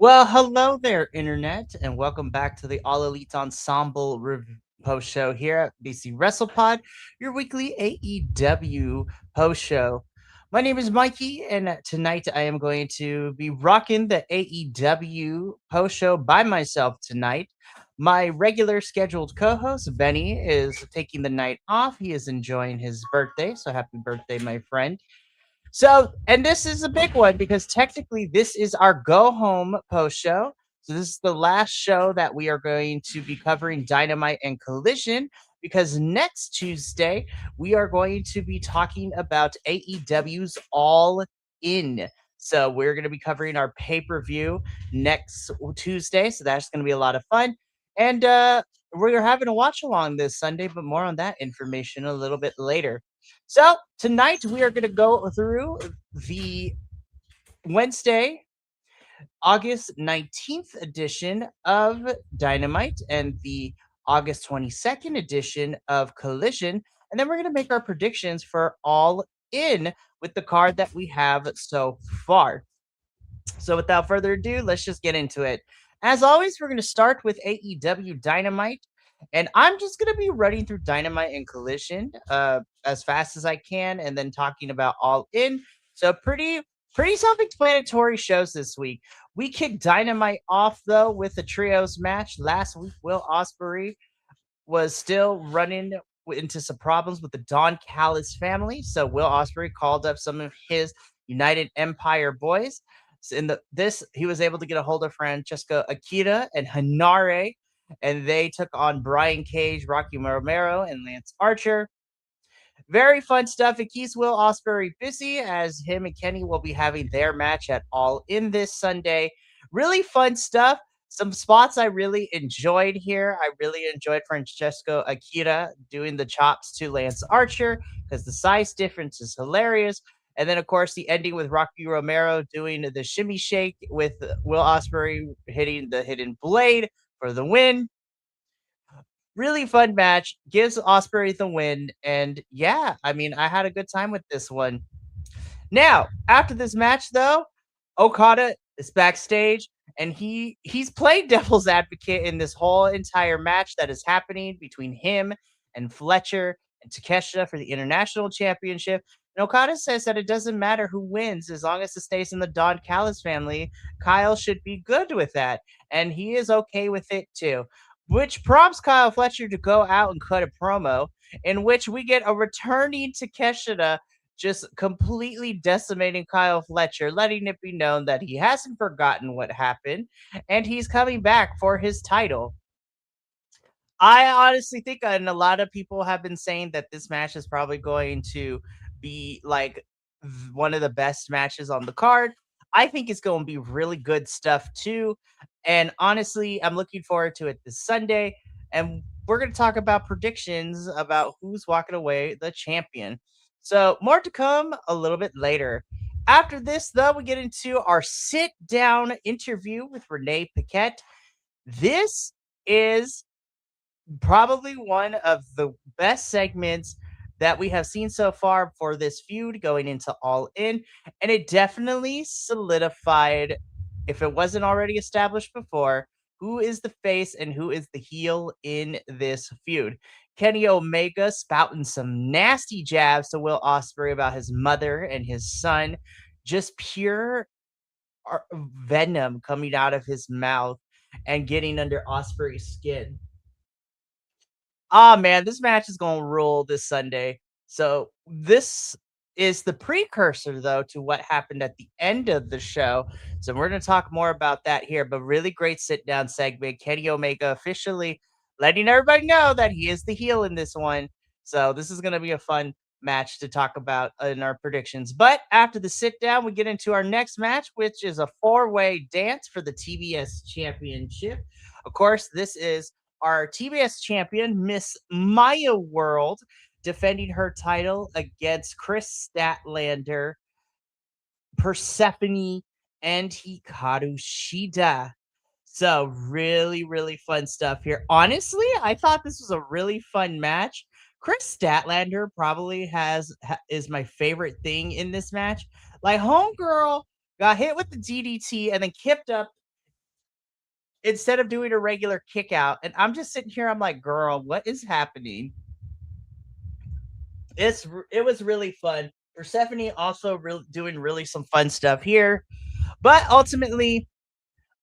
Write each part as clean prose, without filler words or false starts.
Well, hello there, Internet, and welcome back to the All Elite Ensemble post show here at BC Wrestle Pod, your weekly AEW post show. My name is Mikey, and tonight I am going to be rocking the AEW post show by myself tonight. My regular scheduled co host, Benny, is taking the night off. He is enjoying his birthday, so happy birthday, my friend. So, and this is a big one because technically this is our go home post show. So, this is the last show that we are going to be covering Dynamite and Collision because next Tuesday we are going to be talking about AEW's All In. So, we're going to be covering our pay per view next Tuesday. So, that's going to be a lot of fun. And we're having a watch along this Sunday, but more on that information a little bit later. So tonight we are going to go through the Wednesday, August 19th edition of Dynamite and the August 22nd edition of Collision. And then we're going to make our predictions for All In with the card that we have so far. So without further ado, let's just get into it. As always, we're going to start with AEW Dynamite. And I'm just going to be running through Dynamite and Collision as fast as I can and then talking about All In. So pretty self-explanatory shows this week. We kicked Dynamite off though with a trios match. Last week, Will Ospreay was still running into some problems with the Don Callis family. So Will Ospreay called up some of his United Empire boys. So in this, he was able to get a hold of Francesca Akita and Hanare, and they took on Brian Cage, Rocky Romero, and Lance Archer. Very fun stuff. It keeps Will Ospreay busy as him and Kenny will be having their match at All In this Sunday. Really fun stuff. Some spots I really enjoyed here. I really enjoyed Francesco Akira doing the chops to Lance Archer because the size difference is hilarious. And then, of course, the ending with Rocky Romero doing the shimmy shake with Will Ospreay hitting the hidden blade for the win. Really fun match, gives Ospreay the win, and yeah, I mean, I had a good time with this one. Now, after this match, though, Okada is backstage, and he's played devil's advocate in this whole entire match that is happening between him and Fletcher and Takeshita for the international championship. And Okada says that it doesn't matter who wins as long as it stays in the Don Callis family. Kyle should be good with that, and he is okay with it too. Which prompts Kyle Fletcher to go out and cut a promo in which we get a returning Takeshita just completely decimating Kyle Fletcher, letting it be known that he hasn't forgotten what happened and he's coming back for his title. I honestly think, and a lot of people have been saying that this match is probably going to be like one of the best matches on the card. I think it's going to be really good stuff too. And honestly, I'm looking forward to it this Sunday. And we're going to talk about predictions about who's walking away the champion. So, more to come a little bit later. After this, though, we get into our sit down interview with Renee Paquette. This is probably one of the best segments that we have seen so far for this feud going into All In, and it definitely solidified, if it wasn't already established before, who is the face and who is the heel in this feud. Kenny Omega spouting some nasty jabs to Will Ospreay about his mother and his son, just pure venom coming out of his mouth and getting under Ospreay's skin. Ah, man, this match is gonna rule this Sunday. So this is the precursor, though, to what happened at the end of the show. So we're gonna talk more about that here. But really great sit down segment. Kenny Omega officially letting everybody know that he is the heel in this one. So this is gonna be a fun match to talk about in our predictions. But after the sit down, we get into our next match, which is a four-way dance for the TBS Championship. Of course, this is our TBS champion, Miss Maya World, defending her title against Chris Statlander, Persephone, and Hikaru Shida. So really, really fun stuff here. Honestly, I thought this was a really fun match. Chris Statlander probably is my favorite thing in this match. Like Homegirl got hit with the DDT and then kept up instead of doing a regular kick out. And I'm just sitting here, I'm like, girl, what is happening? It was really fun. Persephone also doing really some fun stuff here. But ultimately,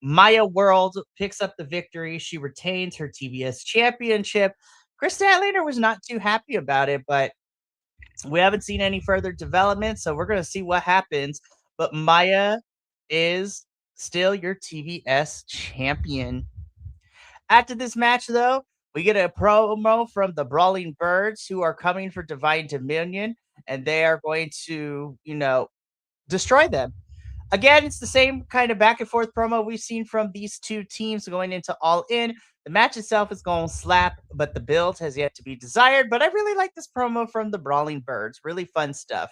Maya World picks up the victory. She retains her TBS championship. Chris Statlander was not too happy about it, but we haven't seen any further development, so we're going to see what happens. But Maya is still your TBS champion. After this match, though, we get a promo from the Brawling Birds who are coming for Divine Dominion, and they are going to, destroy them. Again, it's the same kind of back and forth promo we've seen from these two teams going into All In. The match itself is going to slap, but the build has yet to be desired. But I really like this promo from the Brawling Birds. Really fun stuff.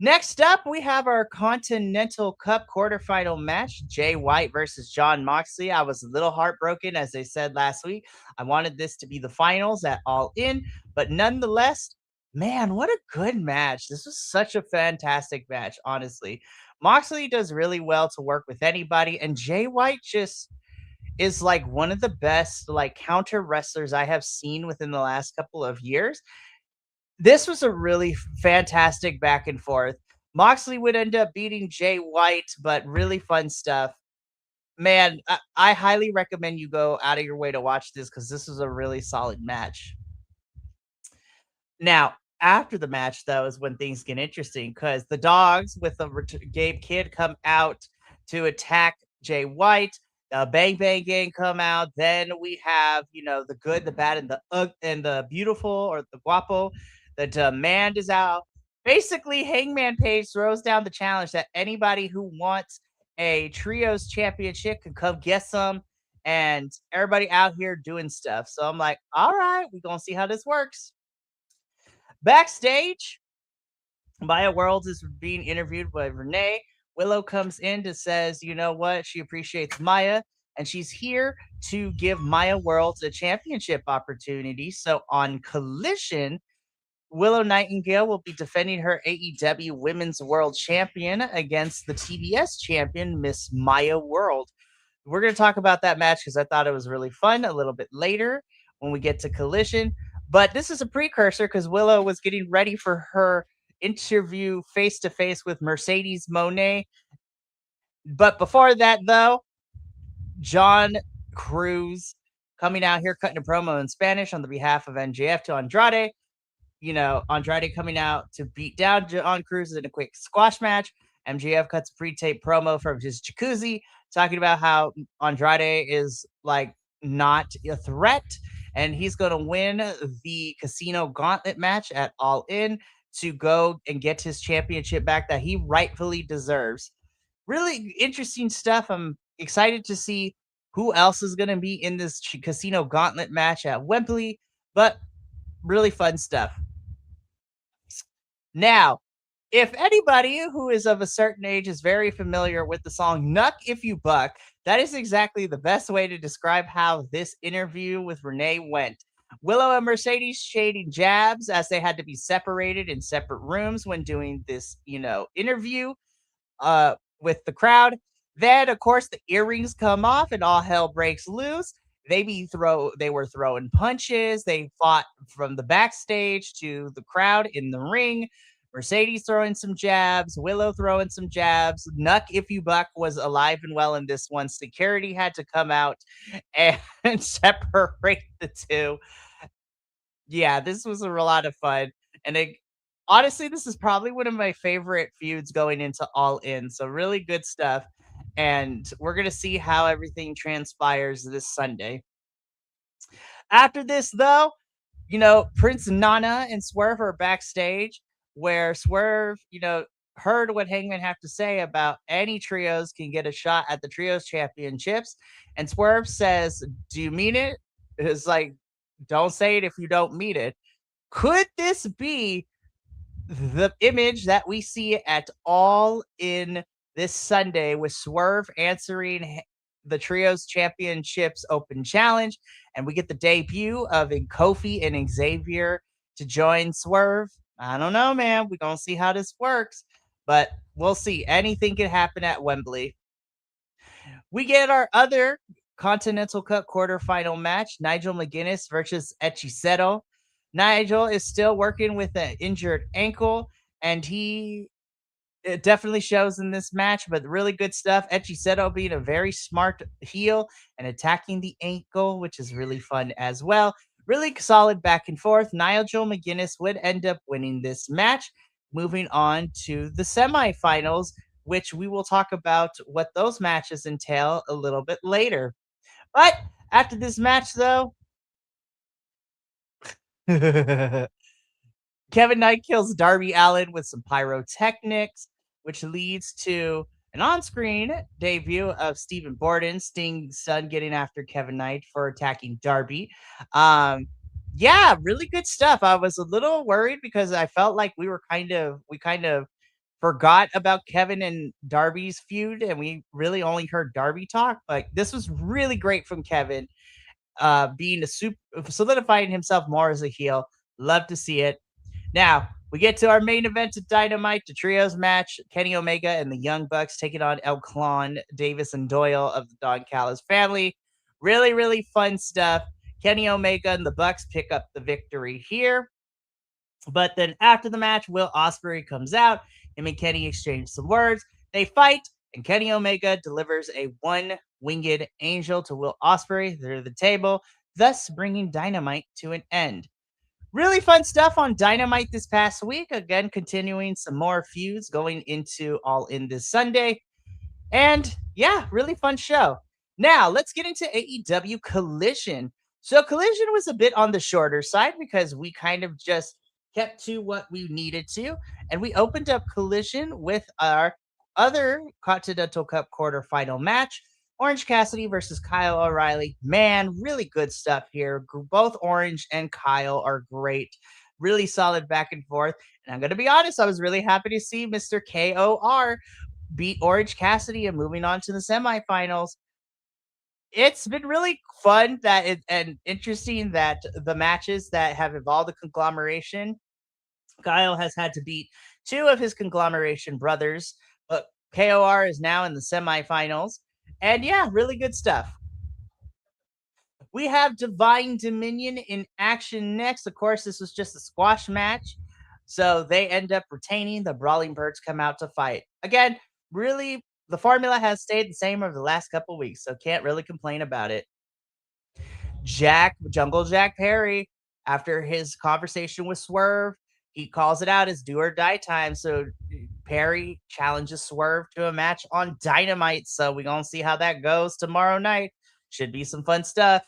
Next up, we have our Continental Cup quarterfinal match, Jay White versus John Moxley. I was a little heartbroken, as I said last week. I wanted this to be the finals at All In, but nonetheless, man, what a good match. This was such a fantastic match, honestly. Moxley does really well to work with anybody, and Jay White just is like one of the best like counter wrestlers I have seen within the last couple of years. This was a really fantastic back and forth. Moxley would end up beating Jay White, but really fun stuff. Man, I highly recommend you go out of your way to watch this because this is a really solid match. Now, after the match, though, is when things get interesting because the dogs with the Gabe Kid come out to attack Jay White. The Bang Bang Gang come out. Then we have, the good, the bad, and the beautiful or the guapo. The demand is out. Basically, Hangman Page throws down the challenge that anybody who wants a trios championship can come get some, and everybody out here doing stuff. So I'm like, all right, we're gonna see how this works. Backstage, Maya Worlds is being interviewed by Renee. Willow comes in to says, you know what, she appreciates Maya, and she's here to give Maya Worlds a championship opportunity. So on Collision, Willow Nightingale will be defending her AEW Women's World Champion against the TBS champion, Miss Maya World. We're going to talk about that match because I thought it was really fun a little bit later when we get to Collision. But this is a precursor because Willow was getting ready for her interview face to face with Mercedes Monet. But before that, though, John Cruz coming out here cutting a promo in Spanish on the behalf of NJF to Andrade. Andrade coming out to beat down John Cruz in a quick squash match. MJF cuts a pre-tape promo from his jacuzzi talking about how Andrade is like not a threat and he's going to win the Casino Gauntlet match at All In to go and get his championship back that he rightfully deserves. Really interesting stuff. I'm excited to see who else is going to be in this Casino Gauntlet match at Wembley, but really fun stuff. Now, if anybody who is of a certain age is very familiar with the song Nuck If You Buck, that is exactly the best way to describe how this interview with Renee went. Willow and Mercedes shading jabs as they had to be separated in separate rooms when doing this, interview with the crowd. Then, of course, the earrings come off and all hell breaks loose. They were throwing punches. They fought from the backstage to the crowd in the ring. Mercedes throwing some jabs, Willow throwing some jabs. Nuck If You Buck was alive and well in this one. Security had to come out and separate the two. Yeah, this was a lot of fun. And honestly, this is probably one of my favorite feuds going into All In. So really good stuff. And we're going to see how everything transpires this Sunday. After this, though, Prince Nana and Swerve are backstage where Swerve, heard what Hangman have to say about any trios can get a shot at the trios championships. And Swerve says, do you mean it? It's like, don't say it if you don't mean it. Could this be the image that we see at All In this Sunday with Swerve answering the Trios Championships Open Challenge, and we get the debut of Kofi and Xavier to join Swerve? I don't know, man. We're going to see how this works, but we'll see. Anything can happen at Wembley. We get our other Continental Cup quarterfinal match, Nigel McGuinness versus Echiseto. Nigel is still working with an injured ankle, and it definitely shows in this match, but really good stuff. Echiseto being a very smart heel and attacking the ankle, which is really fun as well. Really solid back and forth. Nigel McGuinness would end up winning this match, moving on to the semifinals, which we will talk about what those matches entail a little bit later. But after this match, though, Kevin Knight kills Darby Allin with some pyrotechnics, which leads to an on-screen debut of Stephen Borden, Sting's son, getting after Kevin Knight for attacking Darby. Um, yeah, really good stuff. I was a little worried because I felt like we kind of forgot about Kevin and Darby's feud, and we really only heard Darby talk. But this was really great from Kevin, being a super solidifying himself more as a heel. Love to see it. Now, we get to our main event of Dynamite, the trios match. Kenny Omega and the Young Bucks taking on El Clon, Davis, and Doyle of the Don Callis family. Really, really fun stuff. Kenny Omega and the Bucks pick up the victory here. But then after the match, Will Ospreay comes out. Him and Kenny exchange some words. They fight, and Kenny Omega delivers a one-winged angel to Will Ospreay through the table, thus bringing Dynamite to an end. Really fun stuff on Dynamite this past week. Again, continuing some more feuds going into All In this Sunday. And yeah, really fun show. Now, let's get into AEW Collision. So, Collision was a bit on the shorter side because we kind of just kept to what we needed to. And we opened up Collision with our other Continental Cup quarterfinal match, Orange Cassidy versus Kyle O'Reilly. Man, really good stuff here. Both Orange and Kyle are great. Really solid back and forth. And I'm going to be honest, I was really happy to see Mr. KOR beat Orange Cassidy and moving on to the semifinals. It's been really fun and interesting that the matches that have involved the conglomeration, Kyle has had to beat two of his conglomeration brothers, but KOR is now in the semifinals. And yeah, really good stuff. We have Divine Dominion in action next. Of course, this was just a squash match. So they end up retaining. The Brawling Birds come out to fight. Again, really, the formula has stayed the same over the last couple weeks. So can't really complain about it. Jungle Jack Perry, after his conversation with Swerve, he calls it out as do or die time. So Perry challenges Swerve to a match on Dynamite. So we're going to see how that goes tomorrow night. Should be some fun stuff.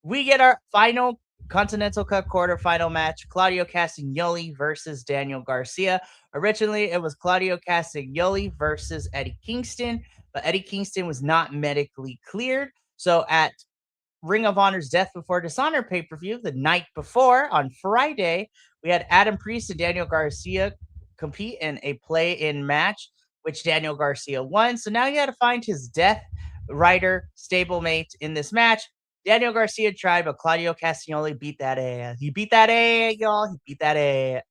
We get our final Continental Cup quarterfinal match, Claudio Castagnoli versus Daniel Garcia. Originally, it was Claudio Castagnoli versus Eddie Kingston, but Eddie Kingston was not medically cleared. So at Ring of Honor's Death Before Dishonor pay-per-view the night before on Friday, we had Adam Priest and Daniel Garcia compete in a play-in match, which Daniel Garcia won. So now he had to find his Death Rider stablemate in this match. Daniel Garcia tried, but Claudio Castagnoli beat that ass. He beat that ass, y'all. He beat that ass.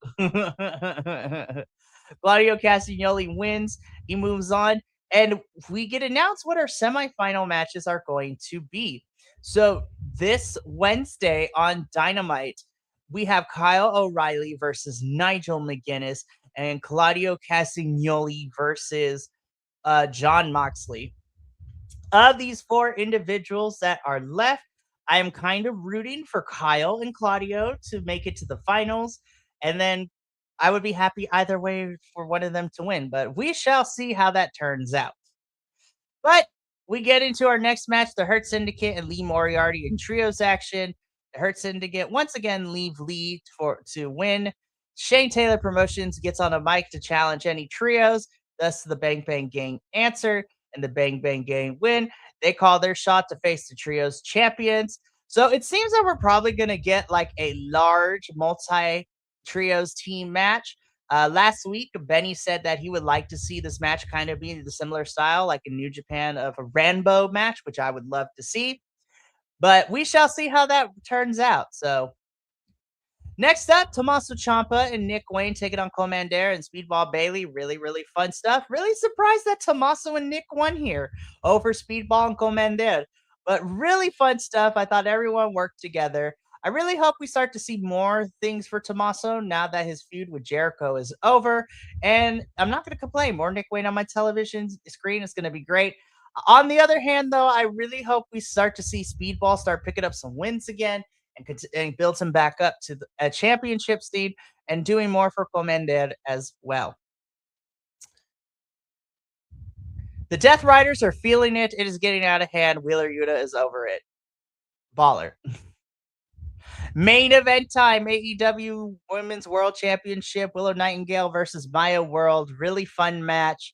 Claudio Castagnoli wins. He moves on. And we get announced what our semifinal matches are going to be. So this Wednesday on Dynamite, we have Kyle O'Reilly versus Nigel McGuinness and Claudio Castagnoli versus John Moxley. Of these four individuals that are left, I am kind of rooting for Kyle and Claudio to make it to the finals. And then I would be happy either way for one of them to win. But we shall see how that turns out. But we get into our next match, the Hurt Syndicate and Lee Moriarty in trios action. The Hurt Syndicate once again leave Lee to win. Shane Taylor Promotions gets on a mic to challenge any trios. Thus, the Bang Bang Gang answer and the Bang Bang Gang win. They call their shot to face the trios champions. So it seems that we're probably going to get like a large multi trios team match. Last week, Benny said that he would like to see this match kind of be the similar style, like in New Japan, of a Rambo match, which I would love to see. But we shall see how that turns out. So Next up, Tommaso Ciampa and Nick Wayne taking on Commander and Speedball Bailey. Really, really fun stuff. Really surprised that Tommaso and Nick won here over Speedball and Commander. But really fun stuff. I thought everyone worked together. I really hope we start to see more things for Tommaso now that his feud with Jericho is over. And I'm not going to complain. More Nick Wayne on my television screen is going to be great. On the other hand, though, I really hope we start to see Speedball start picking up some wins again and builds him back up to a championship seed and doing more for Commander as well. The Death Riders are feeling it. It is getting out of hand. Wheeler Yuta is over it. Baller. Main event time, AEW Women's World Championship, Willow Nightingale versus Maya World. Really fun match.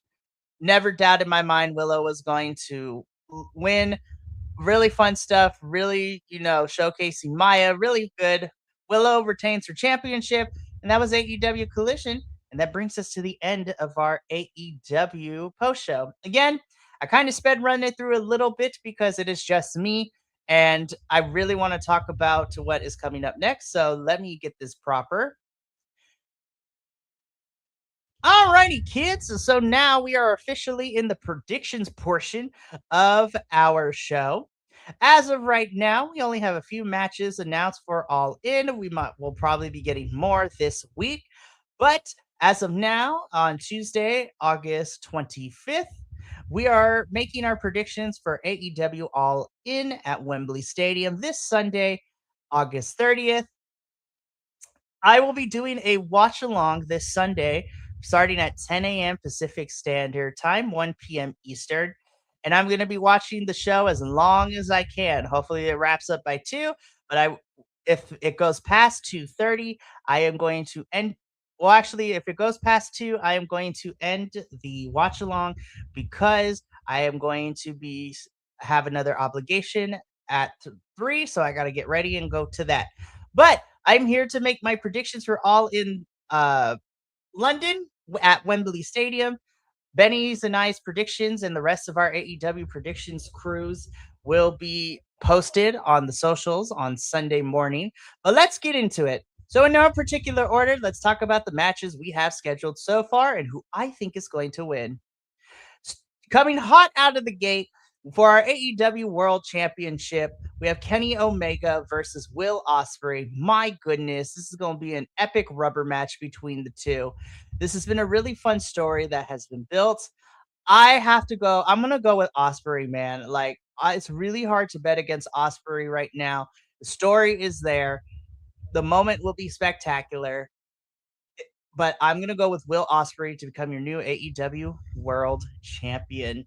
Never doubted in my mind Willow was going to win. Really fun stuff. Really, showcasing Maya. Really good. Willow retains her championship, and that was AEW Collision. And that brings us to the end of our AEW post show. Again, I kind of sped run it through a little bit because it is just me, and I really want to talk about what is coming up next. So let me get this proper. Alrighty, kids. So now we are officially in the predictions portion of our show. As of right now, we only have a few matches announced for All In. We'll probably be getting more this week, but as of now, on Tuesday, August 25th, we are making our predictions for AEW All In at Wembley Stadium this Sunday, August 30th. I will be doing a watch along this Sunday starting at 10 a.m. Pacific Standard Time, 1 p.m. Eastern. And I'm going to be watching the show as long as I can. Hopefully it wraps up by 2, but if it goes past 2:30, I am going to end. Well, actually, if it goes past 2, I am going to end the watch along because I am going to have another obligation at 3, so I got to get ready and go to that. But I'm here to make my predictions for All In London at Wembley Stadium. Benny's and I's predictions and the rest of our AEW predictions crews will be posted on the socials on Sunday morning. But let's get into it. So, in no particular order, let's talk about the matches we have scheduled so far and who I think is going to win. Coming hot out of the gate for our AEW World Championship, we have Kenny Omega versus Will Ospreay. My goodness, this is going to be an epic rubber match between the two. This has been a really fun story that has been built. I have to go. I'm gonna go with Ospreay, man. Like it's really hard to bet against Ospreay right now. The story is there. The moment will be spectacular. But I'm gonna go with Will Ospreay to become your new AEW World Champion.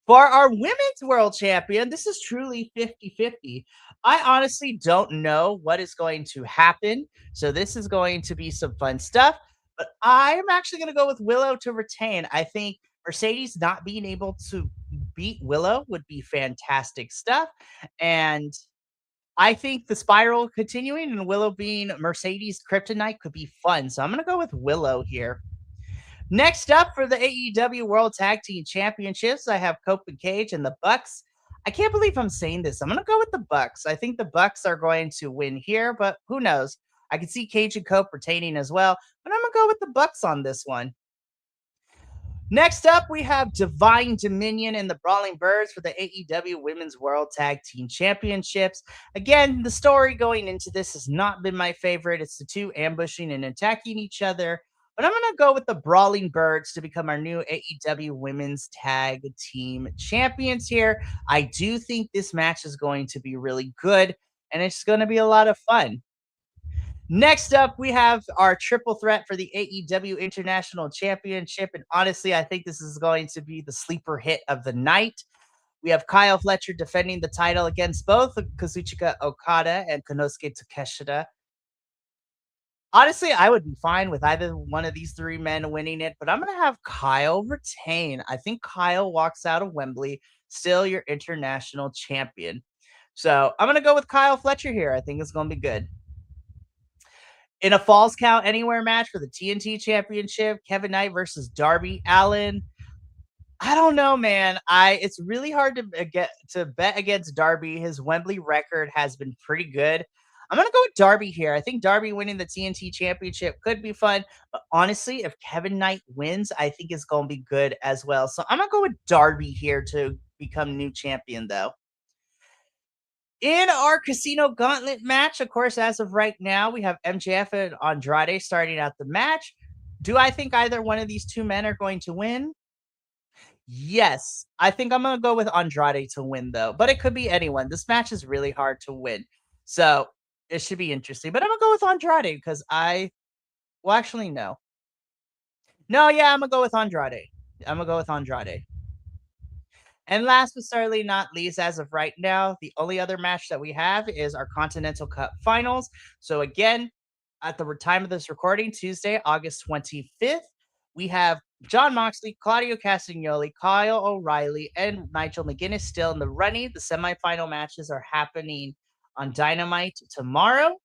For our women's world champion, this is truly 50-50. I honestly don't know what is going to happen. So this is going to be some fun stuff. But I'm actually going to go with Willow to retain. I think Mercedes not being able to beat Willow would be fantastic stuff. And I think the spiral continuing and Willow being Mercedes kryptonite could be fun. So I'm going to go with Willow here. Next up for the AEW World Tag Team Championships, I have Cope Cage and the Bucks. I can't believe I'm saying this. I'm going to go with the Bucks. I think the Bucks are going to win here, but who knows? I can see Cage and Cope retaining as well, but I'm going to go with the Bucks on this one. Next up, we have Divine Dominion and the Brawling Birds for the AEW Women's World Tag Team Championships. Again, the story going into this has not been my favorite. It's the two ambushing and attacking each other. But I'm going to go with the Brawling Birds to become our new AEW Women's Tag Team Champions here. I do think this match is going to be really good, and it's going to be a lot of fun. Next up, we have our triple threat for the AEW International Championship. And honestly, I think this is going to be the sleeper hit of the night. We have Kyle Fletcher defending the title against both Kazuchika Okada and Konosuke Takeshita. Honestly, I would be fine with either one of these three men winning it, but I'm going to have Kyle retain. I think Kyle walks out of Wembley, still your international champion. So I'm going to go with Kyle Fletcher here. I think it's going to be good. In a Falls Count Anywhere match for the TNT Championship, Kevin Knight versus Darby Allin. I don't know, man. It's really hard to bet against Darby. His Wembley record has been pretty good. I'm gonna go with Darby here. I think Darby winning the TNT Championship could be fun, but honestly, if Kevin Knight wins, I think it's gonna be good as well. So I'm gonna go with Darby here to become new champion, though. In our Casino Gauntlet match, of course, as of right now, we have MJF and Andrade starting out the match. Do I think either one of these two men are going to win? Yes. I think I'm gonna go with Andrade to win though, but it could be anyone. This match is really hard to win. So it should be interesting. But I'm gonna go with Andrade because well actually no. No, yeah, I'm gonna go with Andrade. I'm gonna go with Andrade. And last but certainly not least, as of right now, the only other match that we have is our Continental Cup Finals. So again, at the time of this recording, Tuesday, August 25th, we have John Moxley, Claudio Castagnoli, Kyle O'Reilly, and Nigel McGuinness still in the running. The semifinal matches are happening on Dynamite tomorrow.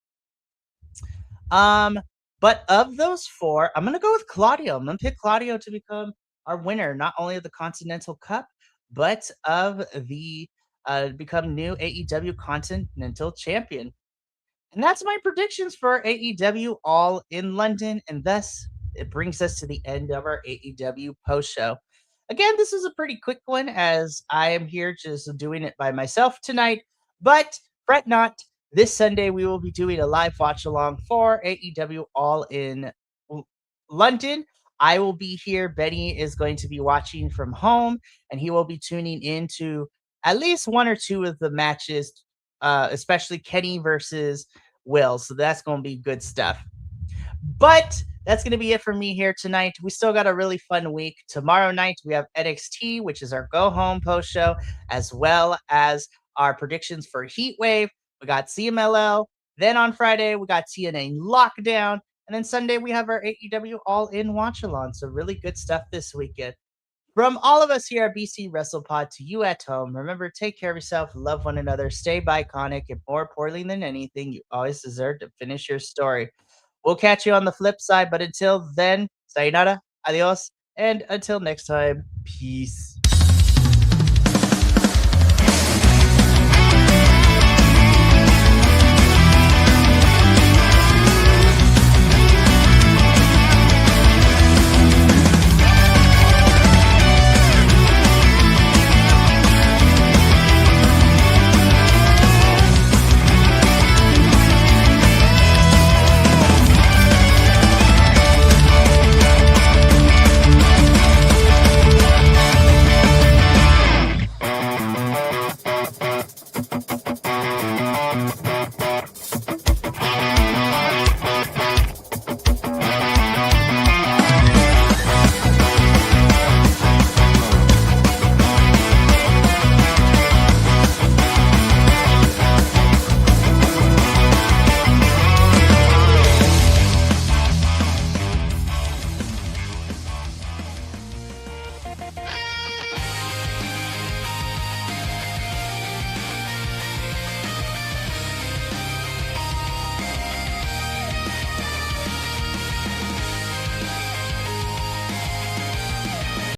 Um, but of those four, I'm gonna go with Claudio. I'm gonna pick Claudio to become our winner, not only of the Continental Cup, but of the become new AEW Continental Champion. And that's my predictions for AEW All in London. And thus, it brings us to the end of our AEW post show. Again, this is a pretty quick one as I am here just doing it by myself tonight. But fret not, this Sunday we will be doing a live watch along for AEW All in London. I will be here. Benny is going to be watching from home, and he will be tuning into at least one or two of the matches, especially Kenny versus Will. So that's going to be good stuff. But that's going to be it for me here tonight. We still got a really fun week. Tomorrow night, we have NXT, which is our go home post show, as well as our predictions for Heat Wave. We got CMLL. Then on Friday, we got TNA Lockdown. And then Sunday, we have our AEW All In Watch Along. So, really good stuff this weekend. From all of us here at BC Wrestle Pod to you at home, remember, take care of yourself, love one another, stay iconic, and more importantly than anything, you always deserve to finish your story. We'll catch you on the flip side, but until then, sayonara, adios, and until next time, peace.